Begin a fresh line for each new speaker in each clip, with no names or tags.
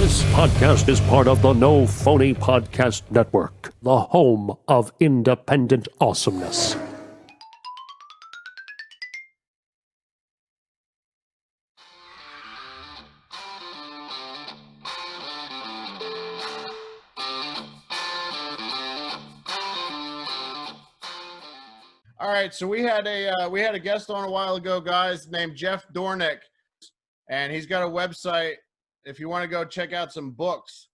This podcast is part of the No Phony Podcast Network, the home of independent awesomeness.
All right, so we had a guest on a while ago, guys, named Jeff Dornick, and he's got a website. If you want to go check out some books,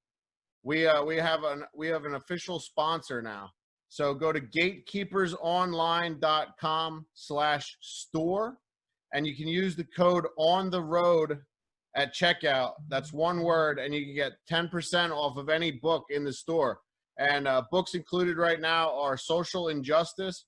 we have an official sponsor now. So go to gatekeepersonline.com/store, and you can use the code on the road at checkout. That's one word, and you can get 10% off of any book in the store. And books included right now are Social Injustice,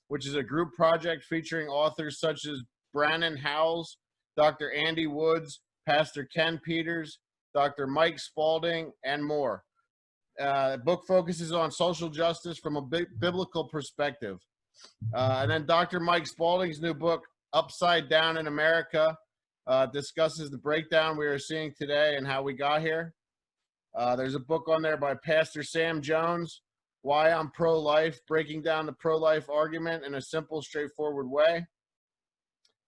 which is a group project featuring authors such as Brannon Howells, Dr. Andy Woods, Pastor Ken Peters, Dr. Mike Spalding, and more. The book focuses on social justice from a biblical perspective. And then Dr. Mike Spalding's new book, Upside Down in America, discusses the breakdown we are seeing today and how we got here. There's a book on there by Pastor Sam Jones, Why I'm Pro-Life, breaking down the pro-life argument in a simple, straightforward way.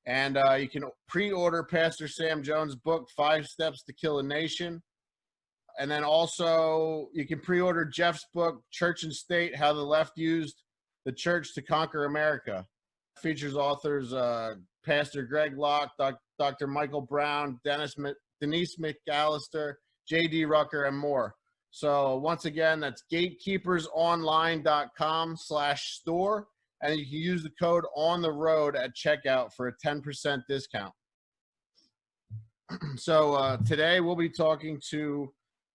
And you can pre-order Pastor Sam Jones' book, 5 Steps to Kill a Nation. And then also you can pre-order Jeff's book, Church and State, How the Left Used the Church to Conquer America. It features authors Pastor Greg Locke, Dr. Michael Brown, Denise McAllister, J.D. Rucker, and more. So once again, that's gatekeepersonline.com/store. And you can use the code on the road at checkout for a 10% discount. So today we'll be talking to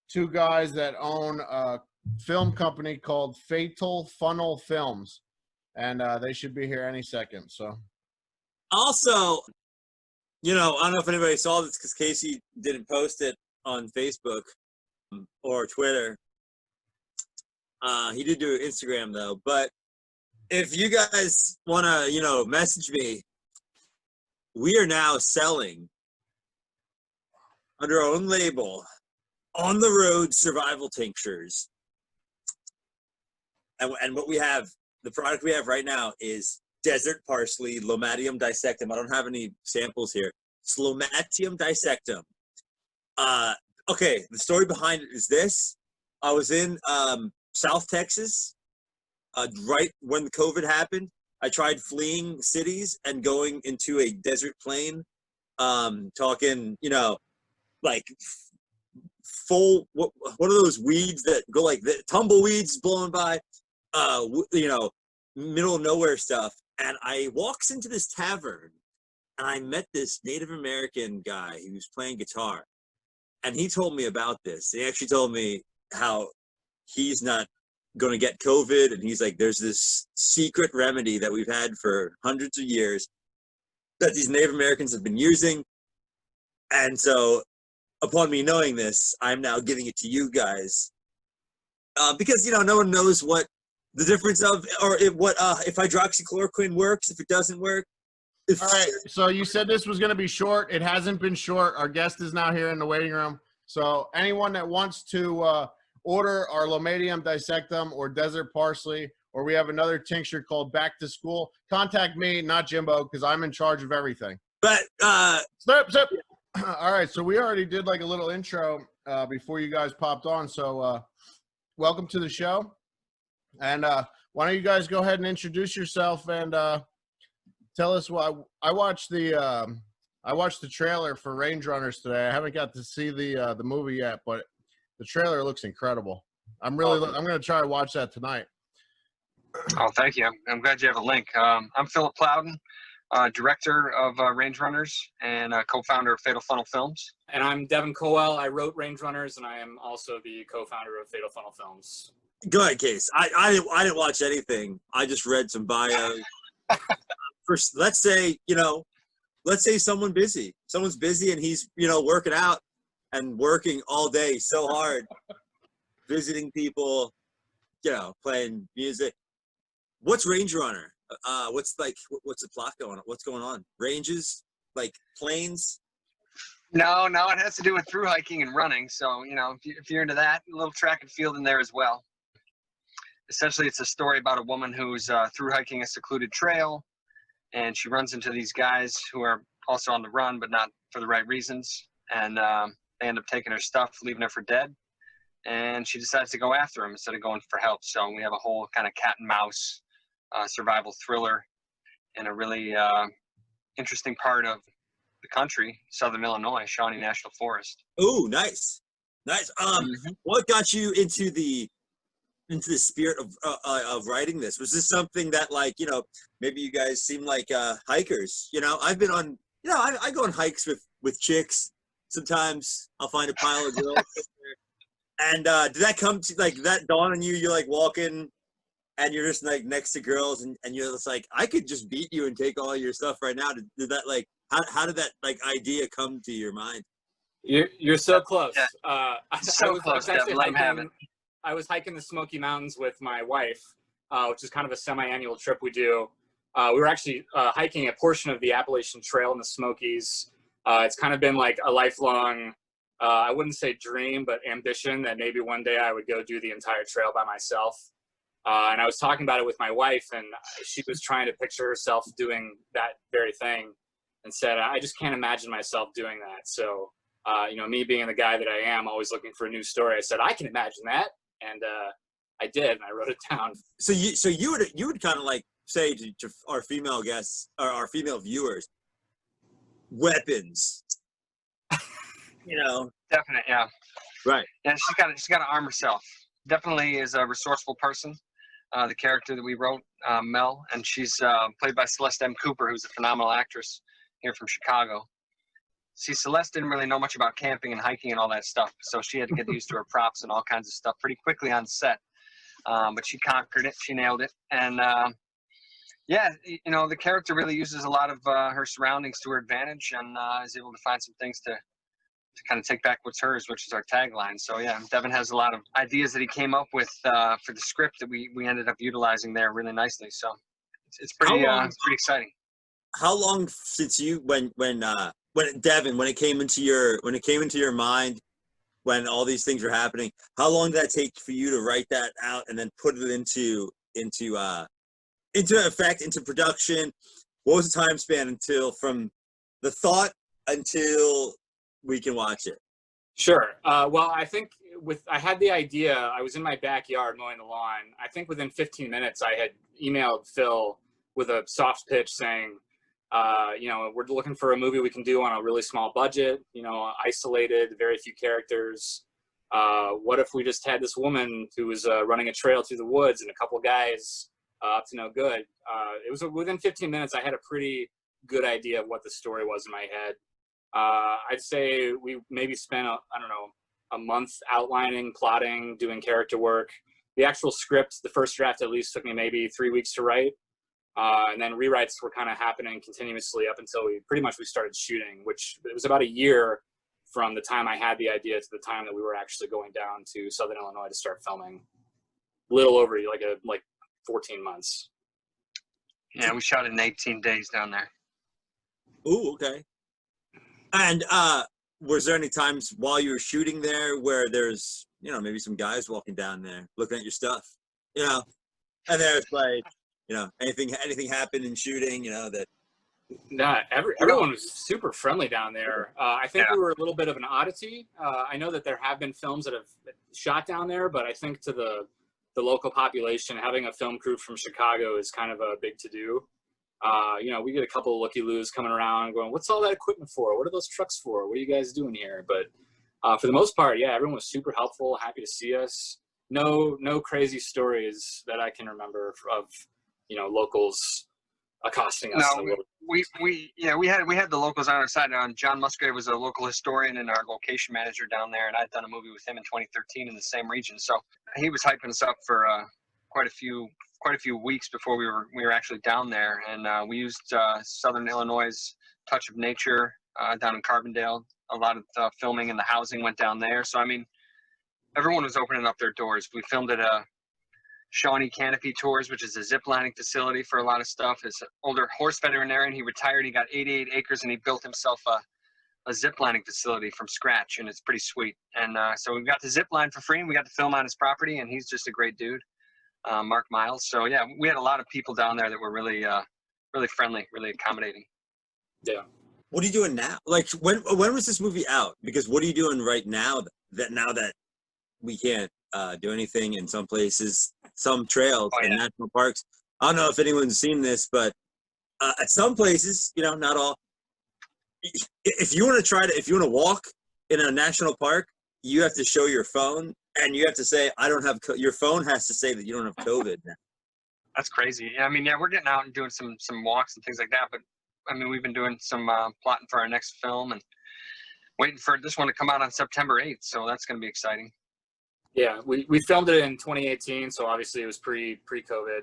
two guys that own a film company called Fatal Funnel Films. And they should be here any second. So
also, I don't know if anybody saw this because Casey didn't post it on Facebook or Twitter. He did do Instagram though, but if you guys want to, message me, we are now selling under our own label, On the Road Survival Tinctures. And what we have, the product we have right now is Desert Parsley Lomatium Dissectum. I don't have any samples here. It's Lomatium Dissectum. Okay, the story behind it is this. I was in South Texas. Right when the COVID happened, I tried fleeing cities and going into a desert plain, talking, like full, what are those weeds that go like the tumbleweeds blowing by, middle of nowhere stuff. And I walks into this tavern and I met this Native American guy. He was playing guitar and he told me about this. He actually told me how he's not going to get COVID, and he's like, there's this secret remedy that we've had for hundreds of years that these Native Americans have been using. And so upon me knowing this, I'm now giving it to you guys because no one knows what the difference of, or if hydroxychloroquine works, if it doesn't work.
All right, so you said this was going to be short. It hasn't been short. Our guest is now here in the waiting room. So anyone that wants to order our Lomatium Dissectum or Desert Parsley, or we have another tincture called Back to School, contact me, not Jimbo, because I'm in charge of everything.
But
Stop. All right, so we already did like a little intro before you guys popped on. So welcome to the show. And why don't you guys go ahead and introduce yourself and tell us why. I watched the trailer for Range Runners today. I haven't got to see the movie yet, but the trailer looks incredible. I'm going to try to watch that tonight.
Oh, thank you. I'm glad you have a link. I'm Philip Plowden, director of Range Runners and co-founder of Fatal Funnel Films.
And I'm Devon Colwell. I wrote Range Runners, and I am also the co-founder of Fatal Funnel Films.
Go ahead, Case. I didn't watch anything. I just read some bios. First, let's say someone's busy and he's working out and working all day so hard, visiting people, playing music. What's Range Runner? What's the plot going on? What's going on? Ranges, like planes?
No, it has to do with through hiking and running. So, if you're into that, a little track and field in there as well. Essentially, it's a story about a woman who's through hiking a secluded trail, and she runs into these guys who are also on the run, but not for the right reasons. And they end up taking her stuff, leaving her for dead. And she decides to go after him instead of going for help. So we have a whole kind of cat and mouse survival thriller in a really interesting part of the country, Southern Illinois, Shawnee National Forest.
Ooh, nice. What got you into the spirit of writing this? Was this something that, like, maybe you guys seem like hikers? I've been on, I go on hikes with chicks. Sometimes I'll find a pile of girls. And did that come to, like, that dawn on you? You're like walking and you're just like next to girls and you're just like, I could just beat you and take all your stuff right now. Did that, like, how did that, like, idea come to your mind?
You're so close.
Yeah. So close, Devon. Let him have it.
I was hiking the Smoky Mountains with my wife, which is kind of a semi-annual trip we do. We were actually hiking a portion of the Appalachian Trail in the Smokies. It's kind of been like a lifelong, I wouldn't say dream, but ambition that maybe one day I would go do the entire trail by myself. And I was talking about it with my wife, and she was trying to picture herself doing that very thing and said, I just can't imagine myself doing that. So, me being the guy that I am, always looking for a new story, I said, I can imagine that. And I did, and I wrote it down.
So you would kind of like say to our female guests or our female viewers, weapons.
Definitely, yeah.
Right.
Yeah, she's got to arm herself. Definitely is a resourceful person. The character that we wrote, Mel, and she's played by Celeste M. Cooper, who's a phenomenal actress here from Chicago. See, Celeste didn't really know much about camping and hiking and all that stuff, so she had to get used to her props and all kinds of stuff pretty quickly on set. But she conquered it. She nailed it. And, the character really uses a lot of her surroundings to her advantage and is able to find some things to kind of take back what's hers, which is our tagline. So, yeah, Devon has a lot of ideas that he came up with for the script that we ended up utilizing there really nicely. So it's pretty exciting.
How long since you when Devon, when it came into your mind, when all these things were happening, how long did that take for you to write that out and then put it into effect, into production? What was the time span from the thought until we can watch it?
Sure. Well, I think I had the idea. I was in my backyard mowing the lawn. I think within 15 minutes, I had emailed Phil with a soft pitch saying, we're looking for a movie we can do on a really small budget, isolated, very few characters. What if we just had this woman who was running a trail through the woods and a couple guys up to no good? It was within 15 minutes, I had a pretty good idea of what the story was in my head. I'd say we maybe spent, a month outlining, plotting, doing character work. The actual script, the first draft at least, took me maybe 3 weeks to write. And then rewrites were kind of happening continuously up until we started shooting, which it was about a year from the time I had the idea to the time that we were actually going down to Southern Illinois to start filming. A little over like 14 months.
Yeah, we shot it in 18 days down there.
Ooh, okay. And was there any times while you were shooting there where there's, maybe some guys walking down there looking at your stuff, and there's like, anything happened in shooting, that?
Nah, everyone was super friendly down there. I think we were a little bit of an oddity. I know that there have been films that have shot down there, but I think to the local population, having a film crew from Chicago is kind of a big to-do. We get a couple of looky-loos coming around going, what's all that equipment for? What are those trucks for? What are you guys doing here? But for the most part, yeah, everyone was super helpful, happy to see us. No crazy stories that I can remember of locals accosting us.
No, we had the locals on our side. John Musgrave was a local historian and our location manager down there, and I'd done a movie with him in 2013 in the same region. So he was hyping us up for quite a few weeks before we were actually down there, and we used Southern Illinois' touch of nature down in Carbondale. A lot of the filming and the housing went down there. So I mean, everyone was opening up their doors. We filmed at Shawnee Canopy Tours, which is a zip lining facility for a lot of stuff. His older horse veterinarian, he retired. He got 88 acres, and he built himself a zip lining facility from scratch, and it's pretty sweet. And so we got to zip line for free, and we got to film on his property, and he's just a great dude, Mark Miles. So yeah, we had a lot of people down there that were really really friendly, really accommodating.
Yeah.
What are you doing now? Like, when was this movie out? Because what are you doing right now that we can't do anything in some places, some trails and national parks? I don't know if anyone's seen this, but at some places, you know, not all. If you want to walk in a national park, you have to show your phone, and you have to say, I don't have, your phone has to say that you don't have COVID now.
That's crazy. I mean, yeah, we're getting out and doing some walks and things like that, but I mean, we've been doing some plotting for our next film and waiting for this one to come out on September 8th. So that's going to be exciting.
Yeah, we filmed it in 2018, so obviously it was pre-COVID.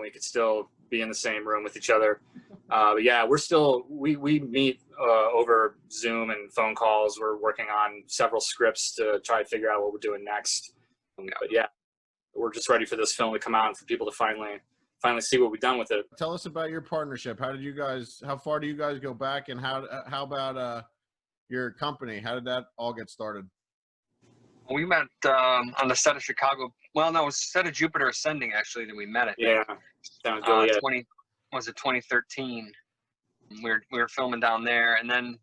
We could still be in the same room with each other. But yeah, we meet over Zoom and phone calls. We're working on several scripts to try to figure out what we're doing next. But yeah, we're just ready for this film to come out and for people to finally see what we've done with it.
Tell us about your partnership. How far do you guys go back, and how about your company? How did that all get started?
We met on the set of Chicago. Well, no, it was set of Jupiter Ascending, actually, that we met at.
Yeah, sounds good.
2013. We were filming down there, and then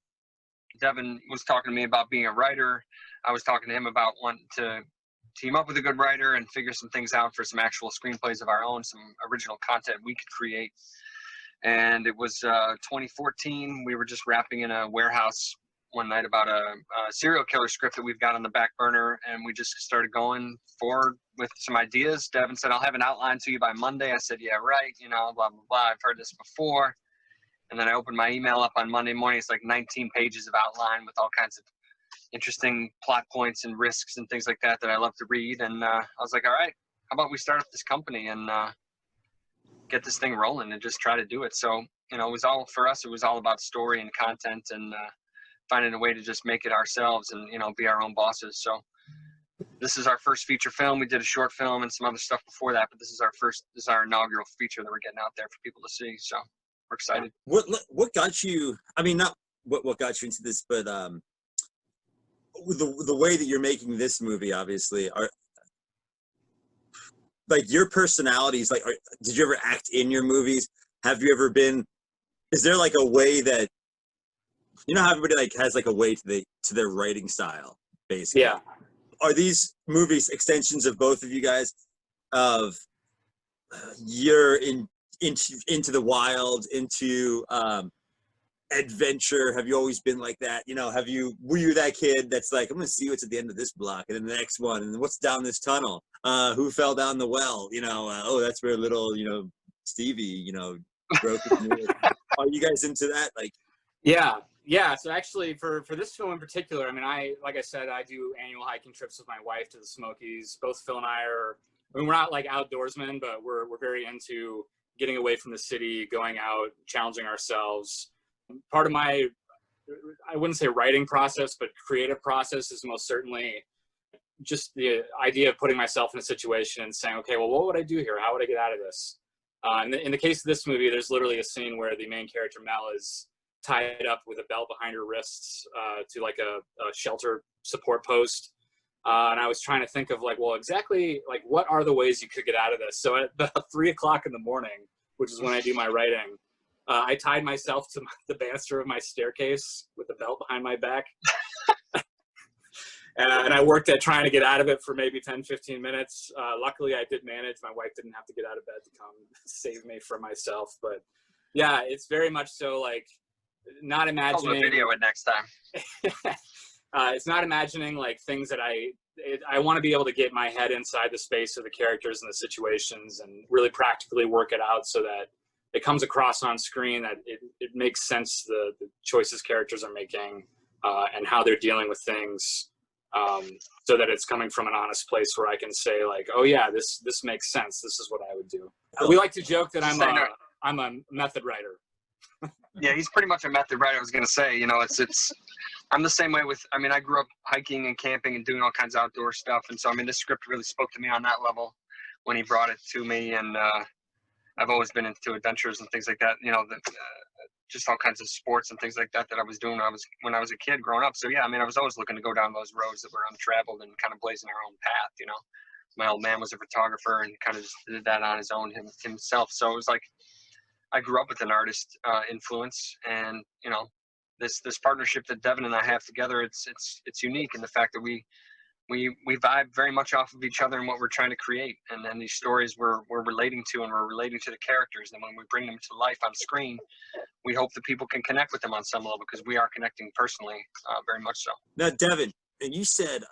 Devon was talking to me about being a writer. I was talking to him about wanting to team up with a good writer and figure some things out for some actual screenplays of our own, some original content we could create. And it was 2014. We were just wrapping in a warehouse one night about a serial killer script that we've got on the back burner, and we just started going forward with some ideas. Devon said, I'll have an outline to you by Monday. I said, yeah, right, you know, blah, blah, blah. I've heard this before. And then I opened my email up on Monday morning. It's like 19 pages of outline with all kinds of interesting plot points and risks and things like that I love to read. And I was like, all right, how about we start up this company and get this thing rolling and just try to do it. So, you know, it was all, for us, it was all about story and content and finding a way to just make it ourselves and, you know, be our own bosses. So this is our first feature film. We did a short film and some other stuff before that, but this is our inaugural feature that we're getting out there for people to see. So we're excited.
What got you, I mean, not what got you into this, but the way that you're making this movie, obviously, are like your personalities, like, did you ever act in your movies? Have you ever been, is there like a way that, you know how everybody like has like a way to their writing style, basically?
Yeah.
Are these movies extensions of both of you guys, of you're into the wild, into adventure? Have you always been like that? You know, were you that kid that's like, I'm gonna see what's at the end of this block and then the next one, and what's down this tunnel? Who fell down the well? You know, oh, that's where little, you know, Stevie, you know, broke his nose. Are you guys into that? Like,
yeah. So actually, for this film in particular, I mean, like I said, I do annual hiking trips with my wife to the Smokies. Both Phil and I we're not like outdoorsmen, but we're very into getting away from the city, going out, challenging ourselves. Part of my, I wouldn't say writing process, but creative process is most certainly just the idea of putting myself in a situation and saying, okay, well, what would I do here? How would I get out of this? In the case of this movie, there's literally a scene where the main character, Mel, is tied up with a belt behind her wrists to like a shelter support post. And I was trying to think of like, well, exactly like what are the ways you could get out of this? So at about 3 o'clock in the morning, which is when I do my writing, I tied myself to the banister of my staircase with the belt behind my back. And I worked at trying to get out of it for maybe 10, 15 minutes. Luckily, I did manage. My wife didn't have to get out of bed to come save me from myself. But yeah, it's very much so like not imagining.
I'll video it next time.
It's not imagining like things that I want to be able to get my head inside the space of the characters and the situations and really practically work it out so that it comes across on screen, that it makes sense, the choices characters are making and how they're dealing with things, so that it's coming from an honest place where I can say like, oh yeah, this makes sense. This is what I would do. We like to joke that I'm a method writer.
Yeah, he's pretty much a method writer. I was going to say, you know, I'm the same way with, I mean, I grew up hiking and camping and doing all kinds of outdoor stuff. And so, I mean, this script really spoke to me on that level when he brought it to me. And I've always been into adventures and things like that, you know, just all kinds of sports and things like that I was doing when I was a kid growing up. So yeah, I mean, I was always looking to go down those roads that were untraveled and kind of blazing our own path. You know, my old man was a photographer and kind of just did that on his own himself. So it was like I grew up with an artist influence, and you know, this partnership that Devon and I have together, it's unique in the fact that we vibe very much off of each other and what we're trying to create, and then these stories we're relating to, and we're relating to the characters, and when we bring them to life on screen, we hope that people can connect with them on some level, because we are connecting personally, very much so.
Now, Devon, and you said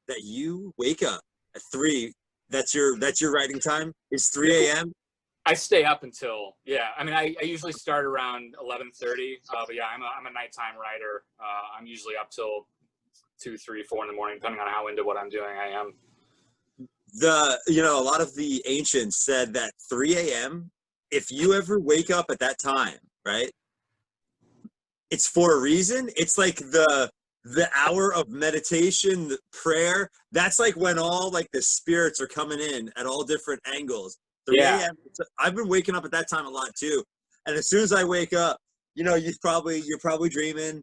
that you wake up at 3. That's your writing time. Is 3 a.m.
I stay up until, yeah. I mean, I usually start around 11:30. But yeah, I'm a nighttime writer. I'm usually up till 2, 3, 4 in the morning, depending on how into what I'm doing I am.
A lot of the ancients said that 3 a.m., if you ever wake up at that time, right, it's for a reason. It's like the hour of meditation, the prayer. That's like when all like the spirits are coming in at all different angles. 3 a.m. I've been waking up at that time a lot too. And as soon as I wake up, you're probably dreaming,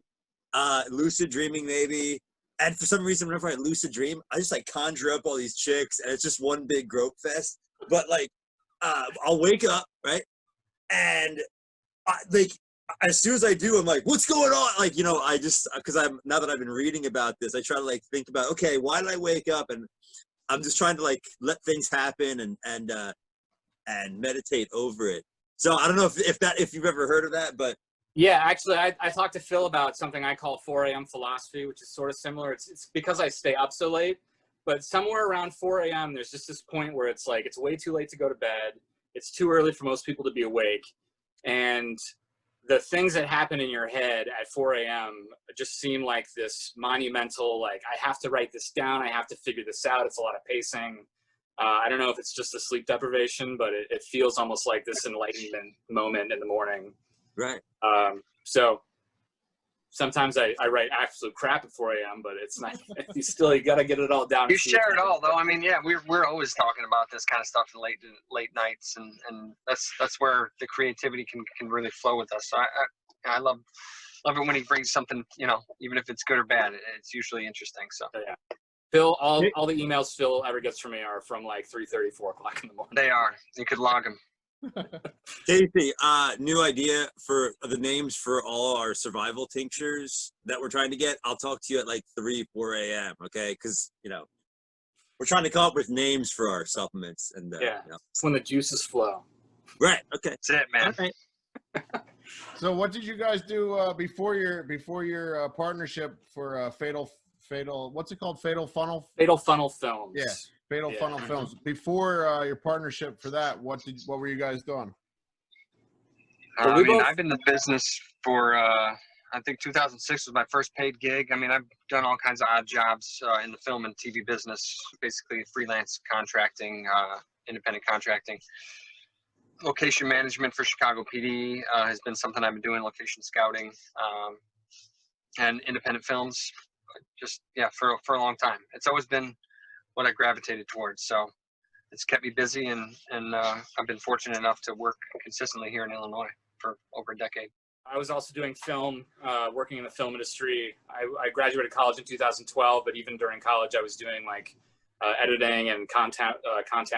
lucid dreaming maybe. And for some reason, whenever I lucid dream, I just like conjure up all these chicks, and it's just one big grope fest. But like, I'll wake up, right? And as soon as I do, I'm like, what's going on? Like, I just, because now that I've been reading about this, I try to like think about, okay, why did I wake up? And I'm just trying to like let things happen and meditate over it. So I don't know if you've ever heard of that, but
yeah, actually, I talked to Phil about something I call 4 a.m. philosophy, which is sort of similar. It's because I stay up so late, but somewhere around 4 a.m., there's just this point where it's like, it's way too late to go to bed. It's too early for most people to be awake. And the things that happen in your head at 4 a.m. just seem like this monumental, like, I have to write this down. I have to figure this out. It's a lot of pacing. I don't know if it's just the sleep deprivation, but it feels almost like this enlightenment moment in the morning.
Right.
So sometimes I write absolute crap at 4 a.m., but it's not, you got to get it all down.
You share it all though. I mean, yeah, we're always talking about this kind of stuff in late nights, and that's where the creativity can really flow with us. So I love it when he brings something, even if it's good or bad, it's usually interesting. So
yeah. Phil, all the emails Phil ever gets from me are from like 3:30, 4 o'clock in the morning.
They are. You could log them.
Casey, new idea for the names for all our survival tinctures that we're trying to get. I'll talk to you at like 3, 4 a.m. Okay, because we're trying to come up with names for our supplements, and
it's when the juices flow.
Right. Okay.
That's it, man.
Okay.
So what did you guys do before your partnership for Fatal? What's it called? Fatal Funnel
Films.
Yeah. Fatal Funnel Films. Before your partnership for that, what were you guys doing?
I've been in the business for I think 2006 was my first paid gig. I mean, I've done all kinds of odd jobs in the film and TV business, basically freelance contracting, independent contracting. Location management for Chicago PD has been something I've been doing, location scouting, and independent films, just for a long time. It's always been what I gravitated towards. So it's kept me busy, and I've been fortunate enough to work consistently here in Illinois for over a decade.
I was also doing film, working in the film industry. I graduated college in 2012, but even during college, I was doing like editing and content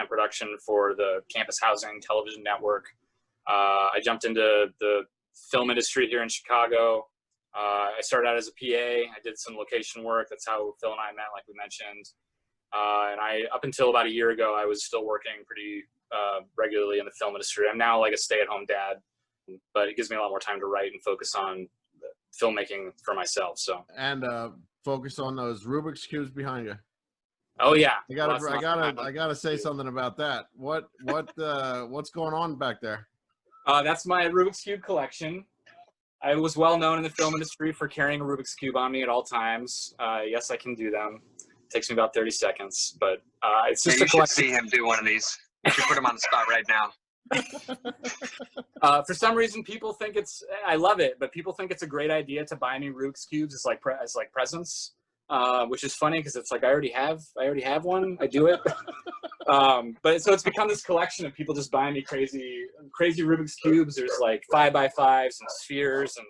production for the campus housing television network. I jumped into the film industry here in Chicago. I started out as a PA. I did some location work. That's how Phil and I met, like we mentioned. And up until about a year ago, I was still working pretty regularly in the film industry. I'm now like a stay-at-home dad, but it gives me a lot more time to write and focus on filmmaking for myself. So
focus on those Rubik's cubes behind you.
Oh yeah,
I gotta say something about that. What's going on back there?
That's my Rubik's cube collection. I was well known in the film industry for carrying a Rubik's cube on me at all times. Yes, I can do them. It takes me about 30 seconds, but it's just
you should see him do one of these. You should put him on the spot right now.
For some reason, people think I love it, but people think it's a great idea to buy me Rubik's cubes as like presents, which is funny because it's like I already have one. I do it. But so it's become this collection of people just buying me crazy Rubik's cubes. There's like 5x5s and spheres and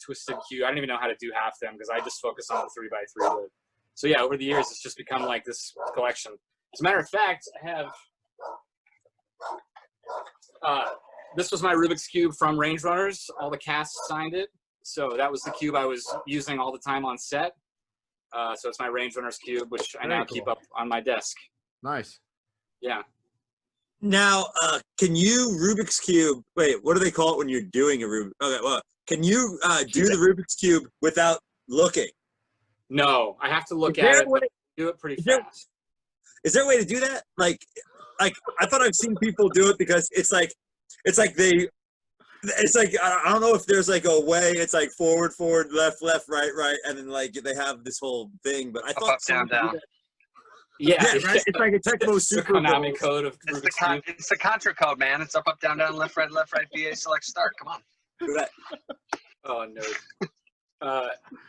twisted cube. I don't even know how to do half them because I just focus on the 3x3. But, so yeah, over the years, it's just become like this collection. As a matter of fact, I have this was my Rubik's Cube from Range Runners. All the cast signed it. So that was the cube I was using all the time on set. So it's my Range Runners cube, which I now keep up on my desk.
Nice.
Yeah.
Now, can you Rubik's Cube, wait, what do they call it when you're doing a Rubik's? Okay, well, can you do the Rubik's Cube without looking?
No, I have to look at it, but do it pretty fast.
Is there a way to do that? Like I thought I've seen people do it because it's like I don't know if there's like a way. It's like forward, left, right, and then like they have this whole thing. But I thought
up, down, down.
Yeah,
right. It's like a Tecmo Super
Konami code of Rubik's Cube.
It's the Contra code, man. It's up, down, left, right, BA, select, start. Come on.
Oh no.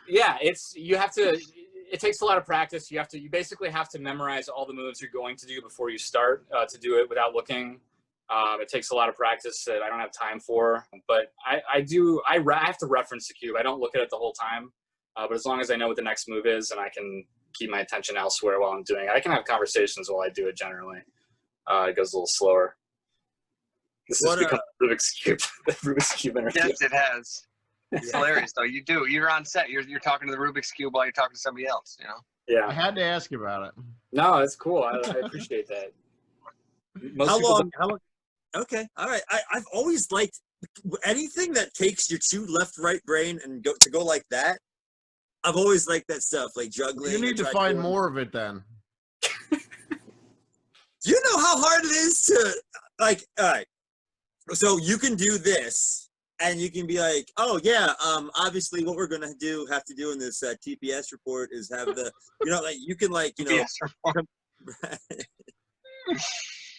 Yeah, it takes a lot of practice. You basically have to memorize all the moves you're going to do before you start to do it without looking. It takes a lot of practice that I don't have time for, but I have to reference the cube. I don't look at it the whole time, but as long as I know what the next move is and I can keep my attention elsewhere while I'm doing it, I can have conversations while I do it generally. It goes a little slower. This has become Rubik's Cube, the Rubik's Cube interview.
Yes, it has. It's hilarious, though. You're on set. You're talking to the Rubik's Cube while you're talking to somebody else, you know?
Yeah.
I had to ask you about it.
No, it's cool. I appreciate that.
How long? Okay, all right. I've always liked anything that takes your two left, right brain and go like that. I've always liked that stuff, like juggling.
You need to find more of it then.
Do you know how hard it is to, like, all right, so you can do this, and you can be like, oh, yeah, obviously what we're going to have to do in this TPS report is have the, you know, like, you can, like, you know. I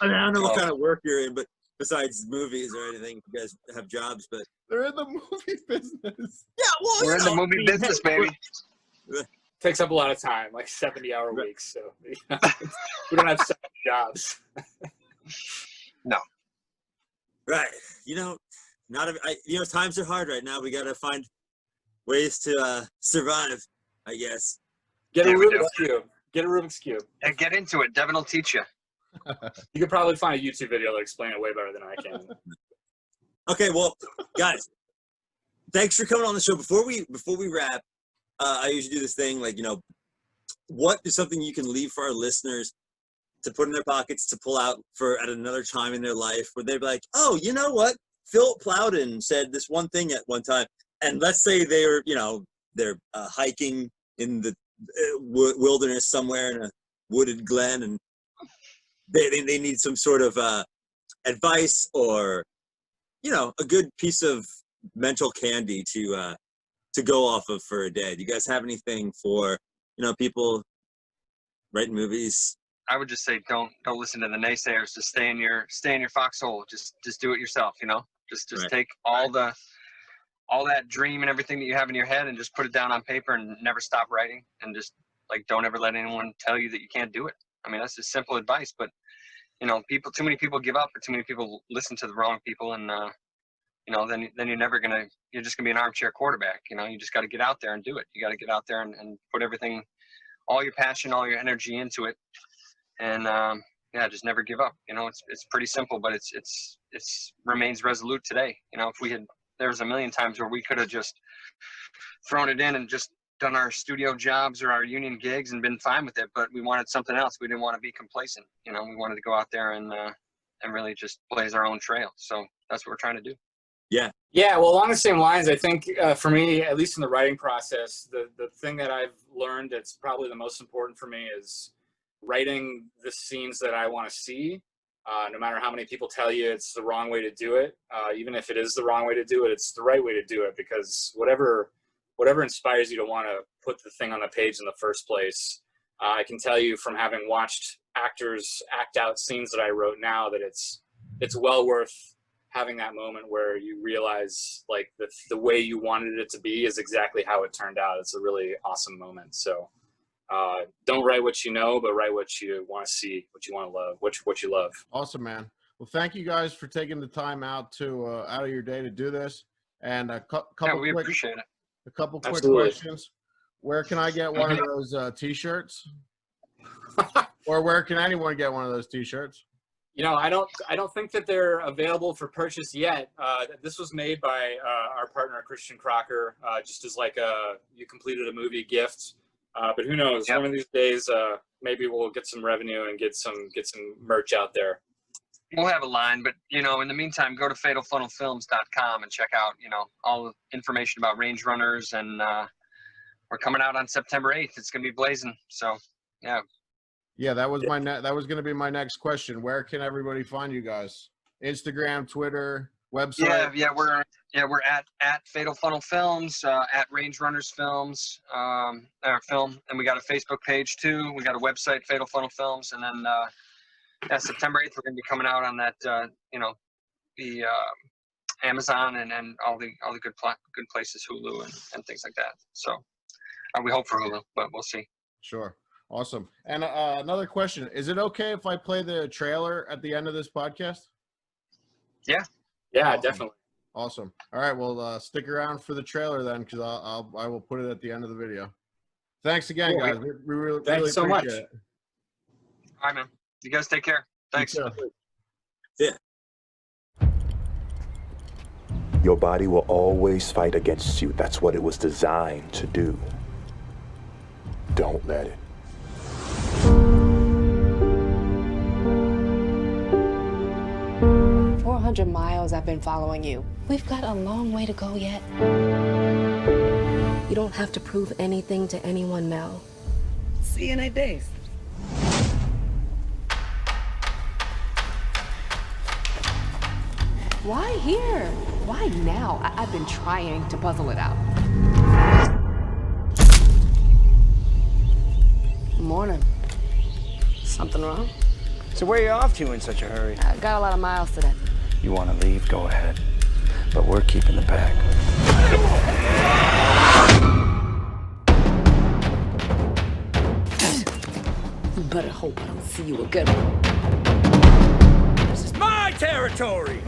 mean, I don't know what kind of work you're in, but besides movies or anything, you guys have jobs, but.
They're in the movie business.
Yeah, well,
we're in the movie business, baby.
Takes up a lot of time, like 70-hour weeks. So we don't have 7 jobs.
No.
Right. You know, times are hard right now. We got to find ways to survive, I guess.
Get a Rubik's Cube.
And get into it. Devon will teach you.
You could probably find a YouTube video that explain it way better than I can.
Okay, well, guys, thanks for coming on the show. Before we wrap, I usually do this thing, like, you know, what is something you can leave for our listeners to put in their pockets to pull out for at another time in their life where they'd be like, oh, you know what? Phil Plowden said this one thing at one time, and let's say they're hiking in the wilderness somewhere in a wooded glen, and they need some sort of advice or, you know, a good piece of mental candy to go off of for a day. Do you guys have anything for, you know, people writing movies?
I would just say don't listen to the naysayers. Just stay in your foxhole. Just do it yourself, you know? Just
Right.
take all that dream and everything that you have in your head and just put it down on paper and never stop writing, and just, like, don't ever let anyone tell you that you can't do it. I mean, that's just simple advice, but, you know, too many people give up, or too many people listen to the wrong people, and you know, then you're just gonna be an armchair quarterback. You know, you just got to get out there and do it. You got to get out there and put everything, all your passion, all your energy into it, and yeah, just never give up. You know, it's pretty simple, but it's remains resolute today. You know, there was a million times where we could have just thrown it in and just done our studio jobs or our union gigs and been fine with it, but we wanted something else. We didn't want to be complacent. You know, we wanted to go out there and really just blaze our own trail. So that's what we're trying to do.
Yeah.
Yeah, well, along the same lines, I think for me, at least in the writing process, the thing that I've learned that's probably the most important for me is writing the scenes that I want to see. No matter how many people tell you it's the wrong way to do it, even if it is the wrong way to do it, it's the right way to do it, because whatever inspires you to want to put the thing on the page in the first place. I can tell you from having watched actors act out scenes that I wrote now that it's well worth having that moment where you realize, like, the way you wanted it to be is exactly how it turned out. It's a really awesome moment. So don't write what you know, but write what you want to see, what you want to love, what you love.
Awesome, man. Well, thank you guys for taking the time out out of your day to do this. And
we appreciate it.
A couple quick
Absolutely.
questions. Where can I get one of those T-shirts? Or where can anyone get one of those T-shirts?
I don't think that they're available for purchase yet. This was made by our partner Christian Crocker, just as like you completed a movie gift. But who knows?
Yep.
One of these days, maybe we'll get some revenue and get some merch out there.
We'll have a line, but in the meantime, go to fatalfunnelfilms.com and check out all the information about Range Runners, and we're coming out on September 8th. It's gonna be blazing. So
Yeah, that was that was going to be my next question. Where can everybody find you guys? Instagram, Twitter, website?
We're at Fatal Funnel Films, at Range Runners Films, our film, and we got a Facebook page too. We got a website, Fatal Funnel Films, and then September 8th we're going to be coming out on that the Amazon and all the good places, Hulu and things like that. So we hope for Hulu, but we'll see.
Sure. Awesome. And another question. Is it okay if I play the trailer at the end of this podcast?
Yeah.
Yeah,
Awesome.
definitely.
Awesome. All right. Well, stick around for the trailer then, because I will put it at the end of the video. Thanks again,
Cool.
guys. We really,
Thanks
really
so much.
appreciate it.
All right, man. You guys take care. Thanks.
You too.
Yeah.
Your body will always fight against you. That's what it was designed to do. Don't let it.
400 miles I've been following you. We've got a long way to go yet. You don't have to prove anything to anyone, Mel.
See you in 8 days.
Why here? Why now? I've been trying to puzzle it out. Morning. Something wrong?
So where are you off to in such a hurry?
I got a lot of miles today.
You want to leave? Go ahead. But we're keeping the bag.
You better hope I don't see you again.
This is my territory!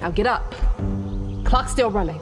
Now get up. Clock's still running.